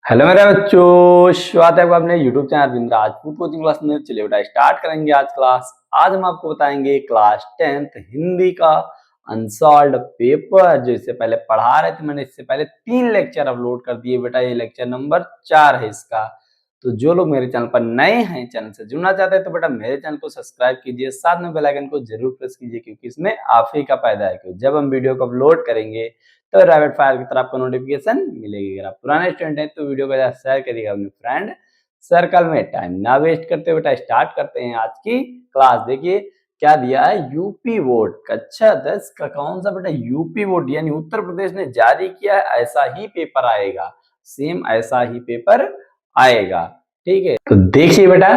Hello मेरे बच्चों, स्वागत है आपका अपने YouTube channel Arvind Rajput coaching class में। चलिए बेटा स्टार्ट करेंगे आज क्लास। आज हम आपको बताएंगे क्लास 10th हिंदी का अनसॉल्व्ड पेपर। जो इससे पहले पढ़ा रहे थे, मैंने इससे पहले 3 लेक्चर अपलोड कर दिए बेटा। ये लेक्चर नंबर 4 है इसका। तो जो लोग मेरे चैनल पर नए हैं, चैनल से जुड़ना चाहते हैं, तो बेटा मेरे चैनल को सब्सक्राइब कीजिए, साथ में बेल आइकन को जरूर प्रेस कीजिए, क्योंकि इसमें आप ही का फायदा है। क्योंकि जब हम वीडियो को अपलोड करेंगे तो रैपिड फायर की तरह आपको नोटिफिकेशन मिलेगी। अगर आप पुराने स्टूडेंट हैं तो वीडियो को शेयर करिएगा अपने फ्रेंड सर्कल में। टाइम ना वेस्ट करते हुए बेटा स्टार्ट करते हैं आज की क्लास। देखिए क्या दिया है, यूपी बोर्ड कक्षा 10 का कौन सा बेटा, यूपी बोर्ड यानी उत्तर प्रदेश ने जारी किया है, ऐसा ही पेपर आएगा। सेम ऐसा ही पेपर आएगा, ठीक है। तो देखिए बेटा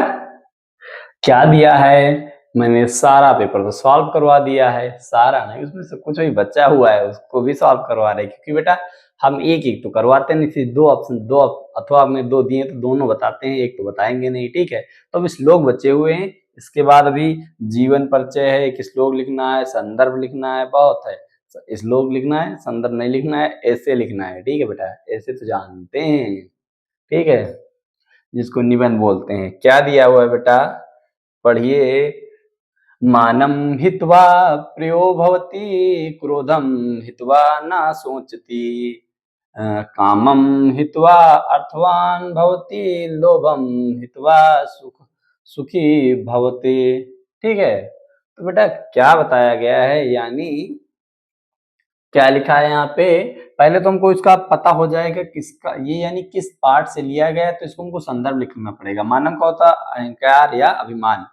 क्या दिया है, मैंने सारा पेपर तो सॉल्व करवा दिया है। सारा नहीं, उसमें से कुछ भी बचा हुआ है उसको भी सॉल्व करवा रहे हैं, क्योंकि बेटा हम एक एक तो करवाते नहीं, सिर्फ दो ऑप्शन, दो अथवा आपने दो दिए तो दोनों बताते हैं, एक तो बताएंगे नहीं, ठीक है। तो अब श्लोक बचे हुए हैं। इसके बाद अभी जीवन परिचय है, एक श्लोक लिखना है, संदर्भ लिखना है, बहुत है। श्लोक लिखना है, संदर्भ नहीं लिखना है, ऐसे लिखना है, ठीक है बेटा। ऐसे तो जानते हैं, ठीक है, जिसको निबंध बोलते हैं। क्या दिया हुआ है बेटा, पढ़िए। मानं हित्वा प्रियो भवति, क्रोधं हित्वा न सोचति, कामं हित्वा अर्थवान् भवति, लोभं हित्वा सुखी भवति। ठीक है। तो बेटा क्या बताया गया है, यानी क्या लिखा है यहाँ पे, पहले तो हमको इसका पता हो जाएगा किसका ये, यानी किस पार्ट से लिया गया है, तो इसको हमको संदर्भ लिखना पड़ेगा। मानव का होता अहंकार या अभिमान,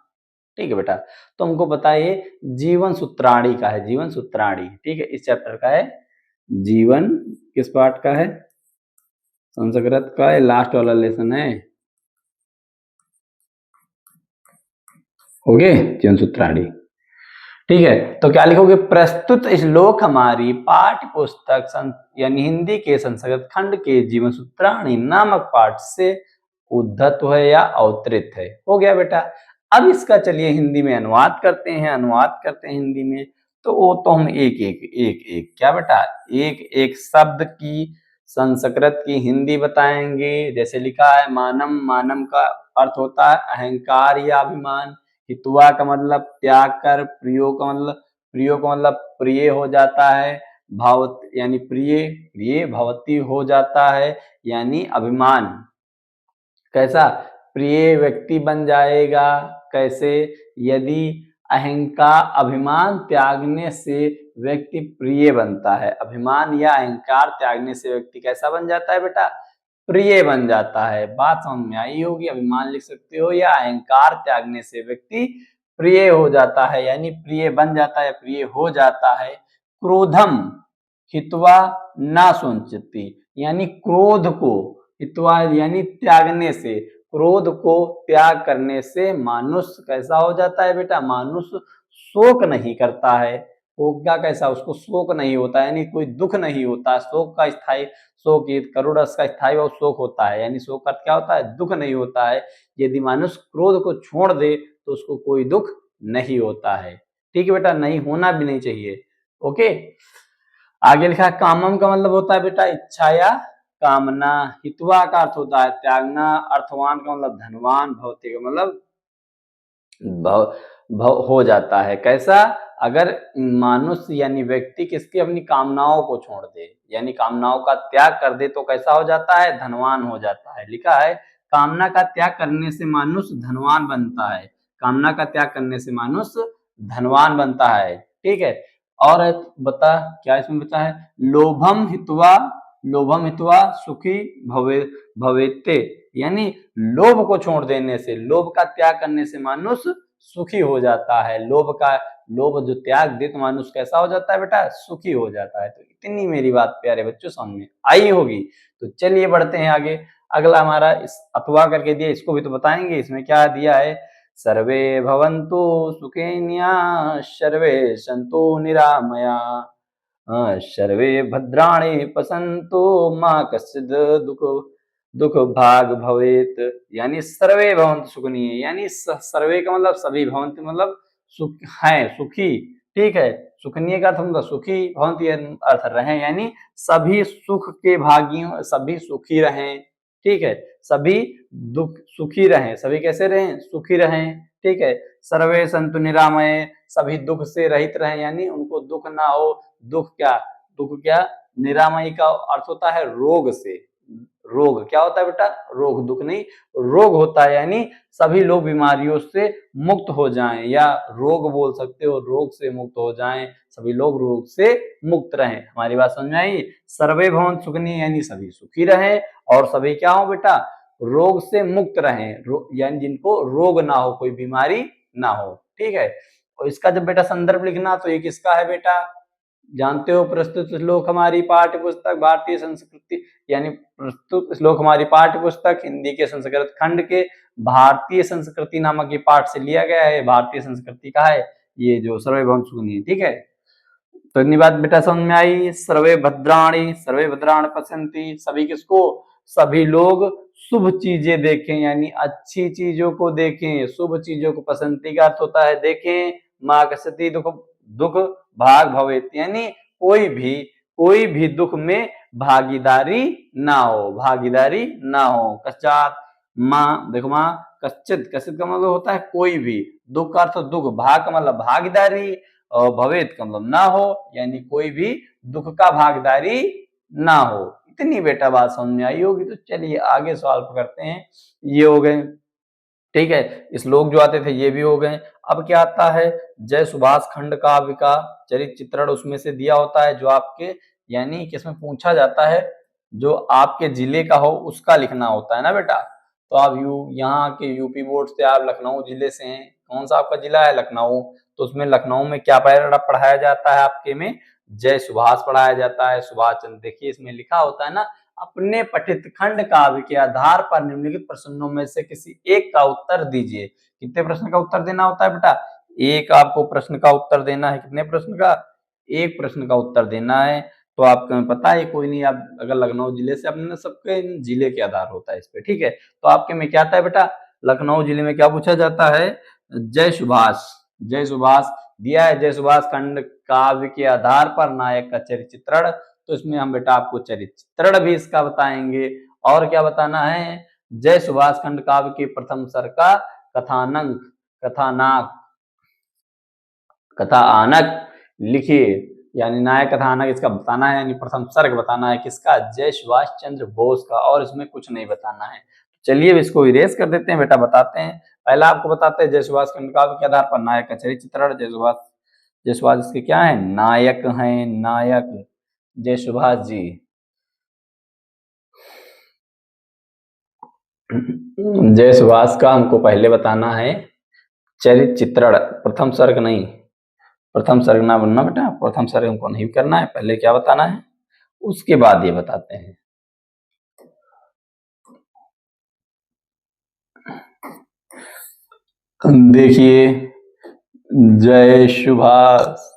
ठीक है बेटा। तो हमको पता है ये जीवन सूत्राणी का है, जीवन सूत्राणी, ठीक है, इस चैप्टर का है। जीवन किस पार्ट का है, संस्कृत का है, लास्ट वाला लेसन है, ओके, जीवन सूत्राणी, ठीक है। तो क्या लिखोगे, प्रस्तुत श्लोक हमारी पाठ्य पुस्तक यानी हिंदी के संस्कृत खंड के जीवन सूत्राणी नामक पाठ से उद्धत है या अवतरित है। हो गया बेटा। अब इसका चलिए हिंदी में अनुवाद करते हैं, अनुवाद करते हैं हिंदी में। तो वो तो हम एक एक क्या बेटा, एक एक शब्द की संस्कृत की हिंदी बताएंगे। जैसे लिखा है मानम, मानम का अर्थ होता है अहंकार या अभिमान। हितवा का मतलब त्याग कर, प्रियो का मतलब, प्रियो का मतलब प्रिय हो जाता है, भाव यानी प्रिय, प्रिय भवती हो जाता है, यानी अभिमान। कैसा, प्रिय व्यक्ति बन जाएगा। कैसे, यदि अहंकार अभिमान त्यागने से व्यक्ति प्रिय बनता है। अभिमान या अहंकार त्यागने से व्यक्ति कैसा बन जाता है बेटा, प्रिय बन जाता है। बात समझ में आई होगी। अभिमान लिख सकते हो, या अहंकार त्यागने से व्यक्ति प्रिय हो जाता है, यानी प्रिय बन जाता है, प्रिय हो जाता है। क्रोधम हित्वा ना सुनचती, यानी क्रोध को, हित्वा यानी त्यागने से, क्रोध को त्याग करने से मानुष कैसा हो जाता है बेटा, मानुष शोक नहीं करता है। वो क्या, कैसा, उसको शोक नहीं होता, यानी कोई दुख नहीं होता। शोक का स्थायी, शोक करुण रस का स्थायी वो शोक होता है, यानी शोक का क्या होता है, दुख नहीं होता है। यदि मानुष क्रोध को छोड़ दे तो उसको कोई दुख नहीं होता है, ठीक है बेटा, नहीं होना भी नहीं चाहिए। ओके, आगे लिखा है कामम का मतलब होता है बेटा इच्छा या कामना। हितवा का अर्थ होता है त्यागना। अर्थवान का मतलब धनवान। भौतिक का मतलब भव, भव हो जाता है। कैसा, अगर मानुष यानी व्यक्ति किसकी, अपनी कामनाओं को छोड़ दे, यानी कामनाओं का त्याग कर दे, तो कैसा हो जाता है, धनवान हो जाता है। लिखा है कामना का त्याग करने से मानुष धनवान बनता है। कामना का त्याग करने से मानुष धनवान बनता है, ठीक है। और बता क्या इसमें बता है, लोभम हित्वा सुखी भवे भवेते, यानी लोभ को छोड़ देने से, लोभ का त्याग करने से मानुष सुखी हो जाता है। लोभ जो त्याग दे तो मानुष कैसा हो जाता है बेटा, सुखी हो जाता है। तो इतनी मेरी बात प्यारे बच्चों सामने आई होगी। तो चलिए बढ़ते हैं आगे। अगला हमारा इस अथवा करके दिया, इसको भी तो बताएंगे। इसमें क्या दिया है, सर्वे भवन्तु सुखिनः सर्वे सन्तु निरामया सर्वे भद्राणि पश्यन्तु मा कश्चित् दुख भाग भवेत, यानी सर्वे भवन्तु सुखिनः, यानी सर्वे का मतलब सभी, भवन्तु मतलब सुख है, सुखी, ठीक है। सुखनीय का अर्थ मतलब सुखी, भवन्तु अर्थ रहे, यानी सभी सुख के भागियों, सभी सुखी रहें, ठीक है। सभी दुख सुखी रहें, सभी कैसे रहें, सुखी रहें, ठीक है। सर्वे संतु निरामय, सभी दुख से रहित रहें, यानी उनको दुख ना हो। दुख क्या, निरामय का अर्थ होता है रोग से। रोग क्या होता है बेटा, रोग, दुख नहीं, रोग होता है, यानी सभी लोग बीमारियों से मुक्त हो जाएं, या रोग बोल सकते हो, रोग से मुक्त हो जाएं, सभी लोग रोग से मुक्त रहें। हमारी बात समझ में आई। सर्वे भवन सुखनी, यानी सभी सुखी रहें, और सभी क्या हो बेटा, रोग से मुक्त रहें, यानी जिनको रोग ना हो, कोई बीमारी ना हो, ठीक है। और इसका जब बेटा संदर्भ लिखना, तो ये किसका है बेटा, जानते हो, प्रस्तुत श्लोक हमारी पाठ्य पुस्तक भारतीय संस्कृति, यानी प्रस्तुत श्लोक हमारी पाठ्य पुस्तक हिंदी के संस्कृत खंड के भारतीय संस्कृति नामक ये पाठ से लिया गया है। भारतीय संस्कृति का है ये जो सर्वे भवन सुखनी, ठीक है। तो इतनी बात बेटा समझ में आई। सर्वे भद्राणि पश्यन्ति, सभी किसको, सभी लोग शुभ चीजें देखें, यानी अच्छी चीजों को देखें, शुभ चीजों को, पसंती का अर्थ होता है देखें, माँ कसती दुख दुख भाग भवेत, यानी कोई भी दुख में भागीदारी ना हो। कश्चात माँ, देखो माँ, कश्चित का मतलब होता है कोई भी, दुख का अर्थ दुख, भाग का मतलब भागीदारी, और भवेत का मतलब ना हो, यानी कोई भी दुख का भागीदारी ना हो। इतनी बेटा बात समझ में आई होगी। तो चलिए आगे सवाल पकड़ते हैं। ये हो गए, ठीक है, श्लोक जो आते थे ये भी हो गए। अब क्या आता है, जय सुभाष खंड काव्य का चरित्र चित्रण उसमें से दिया होता है, जो आपके, यानी कि इसमें पूछा जाता है जो आपके जिले का हो उसका लिखना होता है ना बेटा। तो आप यहाँ के यूपी बोर्ड से, आप लखनऊ जिले से हैं, कौन सा आपका जिला है, लखनऊ, तो उसमें लखनऊ में क्या पढ़ाया जाता है, आपके में जय सुभाष पढ़ाया जाता है, सुभाष चंद्र। देखिए इसमें लिखा होता है ना, अपने पठित खंड काव्य के आधार पर निम्नलिखित प्रश्नों में से किसी एक का उत्तर दीजिए। कितने प्रश्न का उत्तर देना होता है बेटा, एक आपको प्रश्न का उत्तर देना है। कितने प्रश्न का, एक प्रश्न का उत्तर देना है। तो आपको पता है, कोई नहीं, आप अगर लखनऊ जिले से, अपने सबके जिले के आधार होता है इस पे, ठीक है। तो आपके में क्या आता है बेटा, लखनऊ जिले में क्या पूछा जाता है, जय सुभाष दिया है, जय सुभाष खंड काव्य के आधार पर नायक का चरित्र चित्रण। तो इसमें हम बेटा आपको चरित्र चित्रण भी इसका बताएंगे, और क्या बताना है, जय सुभाष खंड काव्य के प्रथम सर का कथानक लिखिए, यानी नायक कथानक इसका बताना है, यानी प्रथम सर्ग बताना है किसका, जय सुभाष चंद्र बोस का, और इसमें कुछ नहीं बताना है। चलिए इसको इरेज कर देते हैं बेटा, बताते हैं। पहला आपको बताते हैं, जय सुभाष खंड काव्य के आधार पर नायक का चरित्र चित्रण। जय सुभाष इसके क्या है, नायक हैं, नायक जय सुभाष जी। जय सुभाष का हमको पहले बताना है चरित्र चित्रण, प्रथम सर्ग नहीं, प्रथम सर्ग ना बनना बेटा, प्रथम सर्ग हमको नहीं करना है, पहले क्या बताना है, उसके बाद ये बताते हैं। देखिए, जय सुभाष,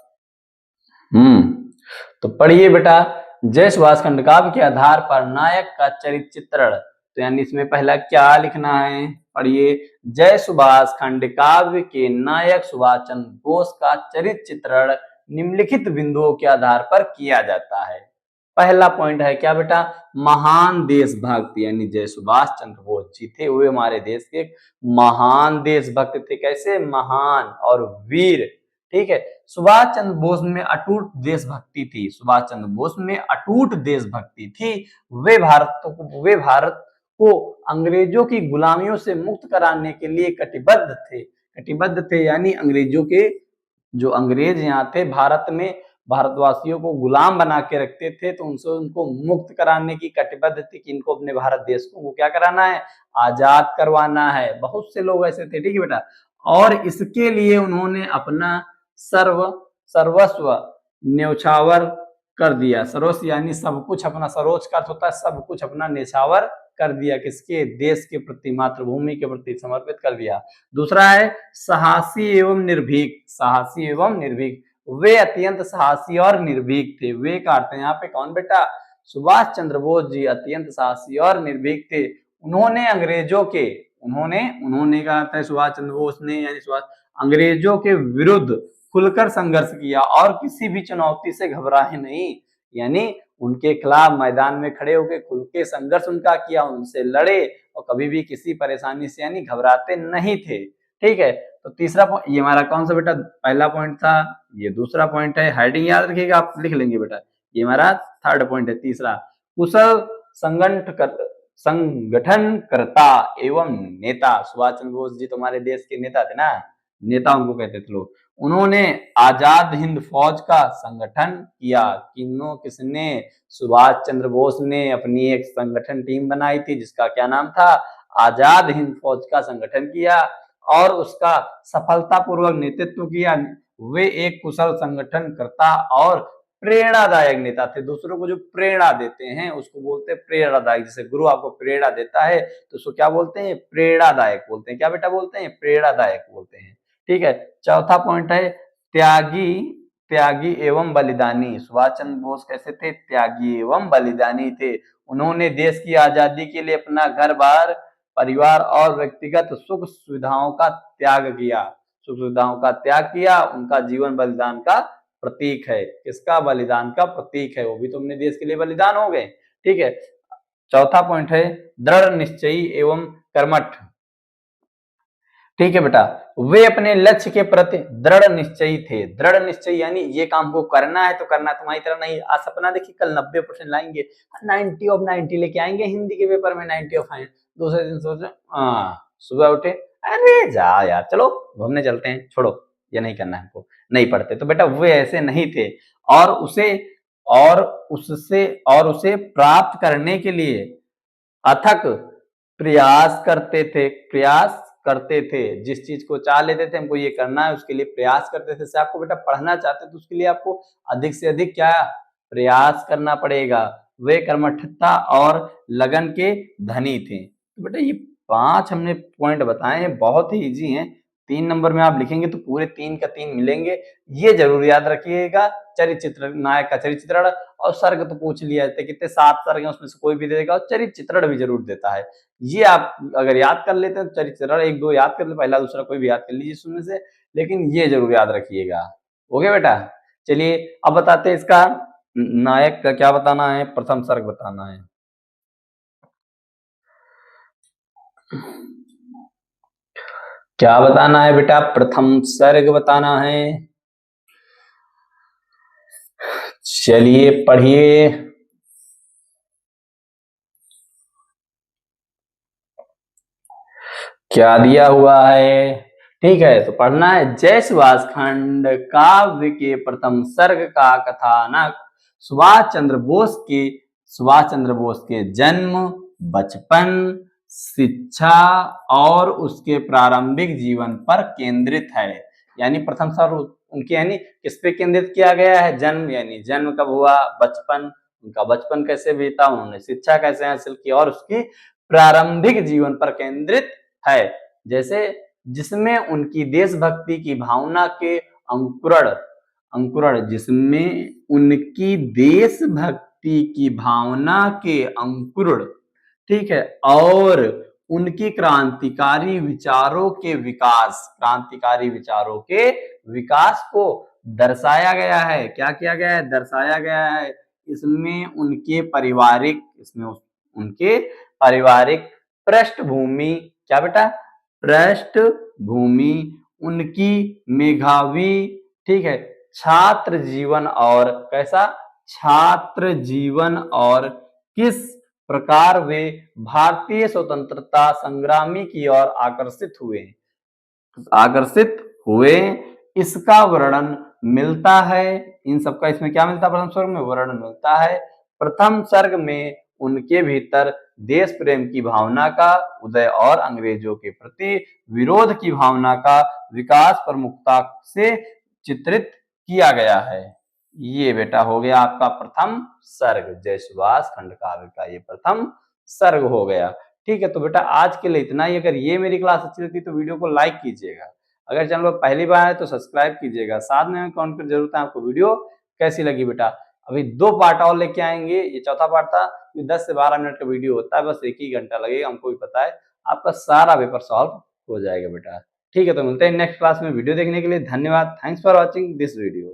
तो पढ़िए बेटा, जय सुभाष खंड काव्य के आधार पर नायक का चरित्र चित्रण। तो यानी इसमें पहला क्या लिखना है, पढ़िए, जय सुभाष खंड काव्य के नायक सुभाष चंद्र बोस का चरित्र चित्रण निम्नलिखित बिंदुओं के आधार पर किया जाता है। पहला पॉइंट है क्या बेटा, महान देशभक्त, यानी जय सुभाष चंद्र बोस जी थे, वे हमारे देश के महान देशभक्त थे। कैसे, महान और वीर, ठीक है। सुभाष चंद्र बोस में अटूट देशभक्ति थी, सुभाष चंद्र बोस में अटूट देशभक्ति थी। वे भारत को अंग्रेजों की गुलामियों से मुक्त कराने के लिए कटिबद्ध थे, यानी अंग्रेजों के, जो अंग्रेज यहाँ थे भारत में, भारतवासियों को गुलाम बना के रखते थे, तो उनसे उनको मुक्त कराने की कटिबद्ध थी कि इनको अपने भारत देश को क्या कराना है, आजाद करवाना है। बहुत से लोग ऐसे थे, ठीक है बेटा। और इसके लिए उन्होंने अपना सर्वस्व न्यौछावर कर दिया। सर्वस्व यानी सब कुछ अपना, सर्वोच्च का अर्थ होता है सब कुछ अपना न्यौछावर कर दिया, किसके, देश के प्रति, मातृभूमि के प्रति समर्पित कर दिया। दूसरा है साहसी एवं निर्भीक, वे अत्यंत साहसी और निर्भीक थे। वे का अर्थ है यहाँ पे कौन बेटा, सुभाष चंद्र बोस जी अत्यंत साहसी और निर्भीक थे। उन्होंने अंग्रेजों के, उन्होंने का अर्थ है सुभाष चंद्र बोस ने, यानी सुभाष, अंग्रेजों के विरुद्ध खुलकर संघर्ष किया और किसी भी चुनौती से घबराए नहीं, यानी उनके खिलाफ मैदान में खड़े होकर खुल के संघर्ष उनका किया, उनसे लड़े और कभी भी किसी परेशानी से यानी घबराते नहीं थे। ठीक है, तो तीसरा पॉइंट ये हमारा कौन सा बेटा, पहला पॉइंट था, ये दूसरा पॉइंट है, हेडिंग याद रखिएगा, आप लिख लेंगे बेटा। ये हमारा थर्ड पॉइंट है। तीसरा, कुशल संगठनकर्ता एवं नेता। सुभाष चंद्र बोस जी तो हमारे देश के नेता थे ना, नेता उनको कहते थे लोग। उन्होंने आजाद हिंद फौज का संगठन किया। किसने? सुभाष चंद्र बोस ने अपनी एक संगठन टीम बनाई थी जिसका क्या नाम था, आजाद हिंद फौज का संगठन किया और उसका सफलतापूर्वक नेतृत्व किया। वे एक कुशल संगठनकर्ता और प्रेरणादायक नेता थे। दूसरों को जो प्रेरणा देते हैं उसको बोलते हैं प्रेरणादायक। जैसे गुरु आपको प्रेरणा देता है तो उसको क्या बोलते हैं, प्रेरणादायक बोलते हैं। क्या बेटा बोलते हैं, प्रेरणादायक बोलते हैं। ठीक है, चौथा पॉइंट है त्यागी एवं बलिदानी। सुभाष चंद्र बोस कैसे थे, त्यागी एवं बलिदानी थे। उन्होंने देश की आजादी के लिए अपना घर बार, परिवार और व्यक्तिगत सुख सुविधाओं का त्याग किया। सुख सुविधाओं का त्याग किया, उनका जीवन बलिदान का प्रतीक है। किसका, बलिदान का प्रतीक है। वो भी तो अपने देश के लिए बलिदान हो गए। ठीक है, चौथा पॉइंट है दृढ़ निश्चयी एवं कर्मठ। ठीक है बेटा, वे अपने लक्ष्य के प्रति दृढ़ निश्चयी थे। दृढ़ निश्चय यानी ये काम को करना है तो करना है, तुम्हारी तरह नहीं आज सपना देखिए कल 90% लाएंगे, 90 ऑफ 90 लेके आएंगे हिंदी के पेपर में, 90 ऑफ 90। दूसरे दिन सोचे सुबह उठे, अरे जा यार चलो घूमने चलते हैं, छोड़ो ये नहीं करना है हमको, नहीं पढ़ते। तो बेटा वे ऐसे नहीं थे और उसे प्राप्त करने के लिए अथक प्रयास करते थे। जिस चीज को चाह लेते थे हमको ये करना है उसके लिए प्रयास करते थे। जैसे आपको बेटा पढ़ना चाहते तो उसके लिए आपको अधिक से अधिक क्या प्रयास करना पड़ेगा। वे कर्मठता और लगन के धनी थे। तो बेटा ये 5 हमने पॉइंट बताए हैं, बहुत ही इजी हैं। 3 नंबर में आप लिखेंगे तो पूरे 3 का 3 मिलेंगे। ये जरूर याद रखिएगा, चरित्र नायक का चरित्रण और सर्ग तो पूछ लिया है, कितने 7 सर्ग हैं उसमें से कोई भी देगा और चरित्रण भी जरूर देता है। ये आप अगर याद कर लेते हैं चरित्रण 1-2 याद कर ले, पहला दूसरा कोई भी याद कर लीजिए उसमें से, लेकिन ये जरूर याद रखिएगा। ओके बेटा, चलिए अब बताते हैं इसका नायक का क्या बताना है, प्रथम सर्ग बताना है। क्या बताना है बेटा, प्रथम सर्ग बताना है। चलिए पढ़िए। क्या दिया हुआ है, ठीक है तो पढ़ना है। जय सुभाष खंड काव्य के प्रथम सर्ग का कथानक सुभाष चंद्र बोस के जन्म, बचपन, शिक्षा और उसके प्रारंभिक जीवन पर केंद्रित है। यानी प्रथम सर्ग उनके यानी किस पे केंद्रित किया गया है, जन्म, यानी जन्म कब हुआ, बचपन, उनका बचपन कैसे बीता, उन्होंने शिक्षा कैसे हासिल की और उसकी प्रारंभिक जीवन पर केंद्रित है। जैसे जिसमें उनकी देशभक्ति की भावना के अंकुरण जिसमें उनकी देशभक्ति की भावना के अंकुरण, ठीक है, और उनकी क्रांतिकारी विचारों के विकास को दर्शाया गया है। क्या किया गया है, दर्शाया गया है। इसमें उनके पारिवारिक पृष्ठभूमि, क्या बेटा, पृष्ठभूमि, उनकी मेधावी, ठीक है, छात्र जीवन और कैसा, छात्र जीवन और किस प्रकार वे भारतीय स्वतंत्रता संग्रामी की ओर आकर्षित हुए इसका वर्णन मिलता है। इन सबका इसमें क्या मिलता है, प्रथम सर्ग में वर्णन मिलता है। प्रथम सर्ग में उनके भीतर देश प्रेम की भावना का उदय और अंग्रेजों के प्रति विरोध की भावना का विकास प्रमुखता से चित्रित किया गया है। ये बेटा हो गया आपका प्रथम सर्ग, जय सुभाष खंड काव्य का ये प्रथम सर्ग हो गया। ठीक है, तो बेटा आज के लिए इतना ही। अगर ये मेरी क्लास अच्छी लगती तो वीडियो को लाइक कीजिएगा, अगर चैनल पर पहली बार है तो सब्सक्राइब कीजिएगा, साथ में कमेंट कर जरूर है आपको वीडियो कैसी लगी। बेटा अभी 2 पार्ट और लेके आएंगे, ये चौथा पार्ट था, 10 से 12 मिनट का वीडियो होता है, बस 1 ही घंटा लगेगा, हमको भी पता है, आपका सारा पेपर सॉल्व हो जाएगा बेटा। ठीक है, तो मिलते हैं नेक्स्ट क्लास में। वीडियो देखने के लिए धन्यवाद। Thanks for watching this video.